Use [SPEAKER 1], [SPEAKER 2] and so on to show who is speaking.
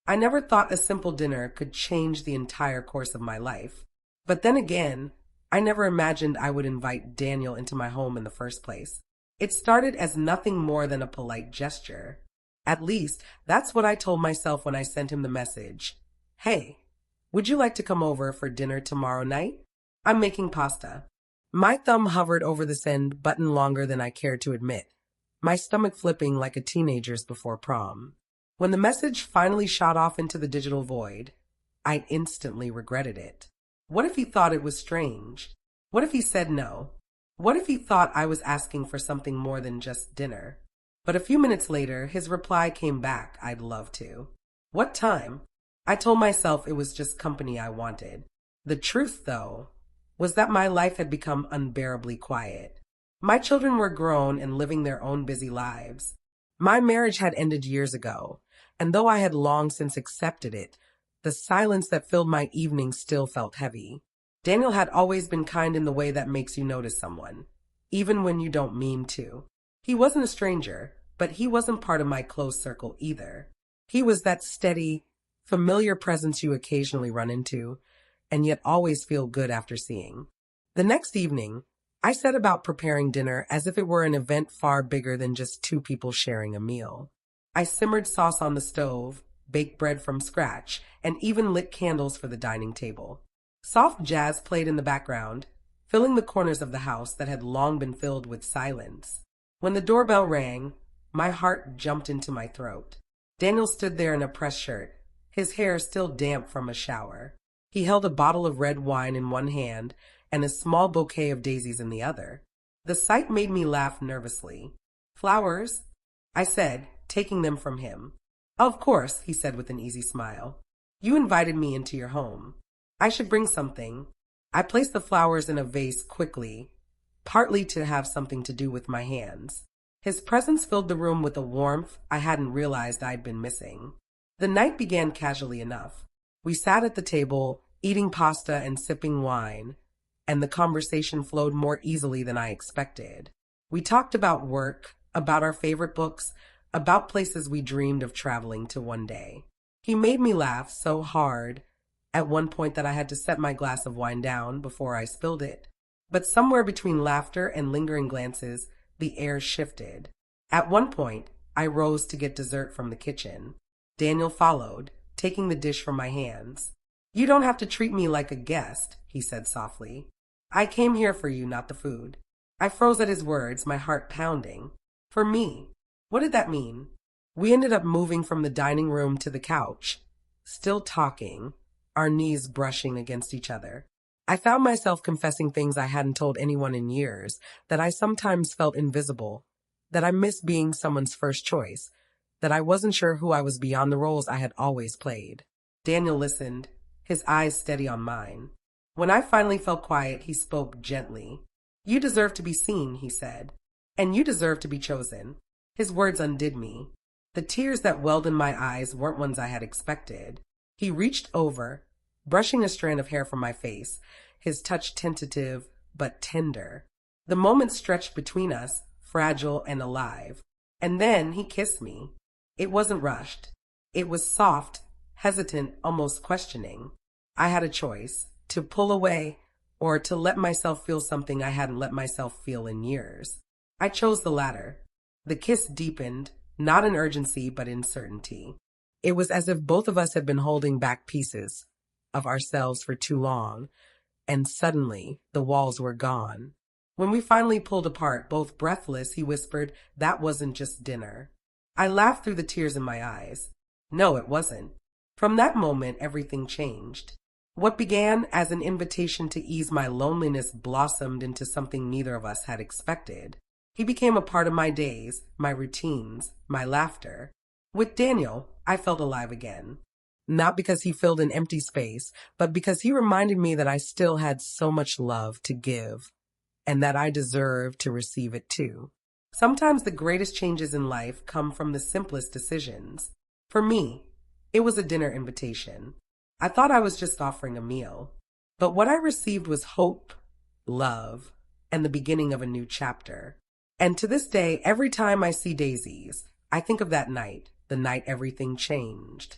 [SPEAKER 1] I never thought a simple dinner could change the entire course of my life. But then again, I never imagined I would invite Daniel into my home in the first place. It started as nothing more than a polite gesture. At least, that's what I told myself when I sent him the message. Hey, would you like to come over for dinner tomorrow night? I'm making pasta. My thumb hovered over the send button longer than I cared to admit, my stomach flipping like a teenager's before prom. When the message finally shot off into the digital void, I instantly regretted it. What if he thought it was strange? What if he said no? What if he thought I was asking for something more than just dinner? But a few minutes later, his reply came back, I'd love to. What time? I told myself it was just company I wanted. The truth, though, was that my life had become unbearably quiet. My children were grown and living their own busy lives. My marriage had ended years ago, and though I had long since accepted it, the silence that filled my evenings still felt heavy. Daniel had always been kind in the way that makes you notice someone, even when you don't mean to. He wasn't a stranger, but he wasn't part of my close circle either. He was that steady, familiar presence you occasionally run into, and yet always feel good after seeing. The next evening, I set about preparing dinner as if it were an event far bigger than just two people sharing a meal. I simmered sauce on the stove, baked bread from scratch, and even lit candles for the dining table. Soft jazz played in the background, filling the corners of the house that had long been filled with silence. When the doorbell rang, my heart jumped into my throat. Daniel stood there in a pressed shirt, his hair still damp from a shower. He held a bottle of red wine in one hand and a small bouquet of daisies in the other. The sight made me laugh nervously. Flowers? I said, taking them from him. Of course, he said with an easy smile. You invited me into your home. I should bring something. I placed the flowers in a vase quickly, partly to have something to do with my hands. His presence filled the room with a warmth I hadn't realized I'd been missing. The night began casually enough. We sat at the table, eating pasta and sipping wine, and the conversation flowed more easily than I expected. We talked about work, about our favorite books, about places we dreamed of traveling to one day. He made me laugh so hard at one point that I had to set my glass of wine down before I spilled it. But somewhere between laughter and lingering glances, the air shifted. At one point, I rose to get dessert from the kitchen. Daniel followed, taking the dish from my hands. You don't have to treat me like a guest, he said softly. I came here for you, not the food. I froze at his words, my heart pounding. For me. What did that mean? We ended up moving from the dining room to the couch, still talking, our knees brushing against each other. I found myself confessing things I hadn't told anyone in years, that I sometimes felt invisible, that I missed being someone's first choice, that I wasn't sure who I was beyond the roles I had always played. Daniel listened, his eyes steady on mine. When I finally felt quiet, he spoke gently. You deserve to be seen, he said, and you deserve to be chosen. His words undid me. The tears that welled in my eyes weren't ones I had expected. He reached over, brushing a strand of hair from my face, his touch tentative but tender. The moment stretched between us, fragile and alive. And then he kissed me. It wasn't rushed. It was soft, hesitant, almost questioning. I had a choice, to pull away or to let myself feel something I hadn't let myself feel in years. I chose the latter. The kiss deepened, not in urgency but in certainty. It was as if both of us had been holding back pieces of ourselves for too long, and suddenly the walls were gone. When we finally pulled apart, both breathless, he whispered, that wasn't just dinner. I laughed through the tears in my eyes. No, it wasn't. From that moment, everything changed. What began as an invitation to ease my loneliness blossomed into something neither of us had expected. He became a part of my days, my routines, my laughter. With Daniel, I felt alive again. Not because he filled an empty space, but because he reminded me that I still had so much love to give, and that I deserved to receive it too. Sometimes the greatest changes in life come from the simplest decisions. For me, it was a dinner invitation. I thought I was just offering a meal, but what I received was hope, love, and the beginning of a new chapter. And to this day, every time I see daisies, I think of that night, the night everything changed.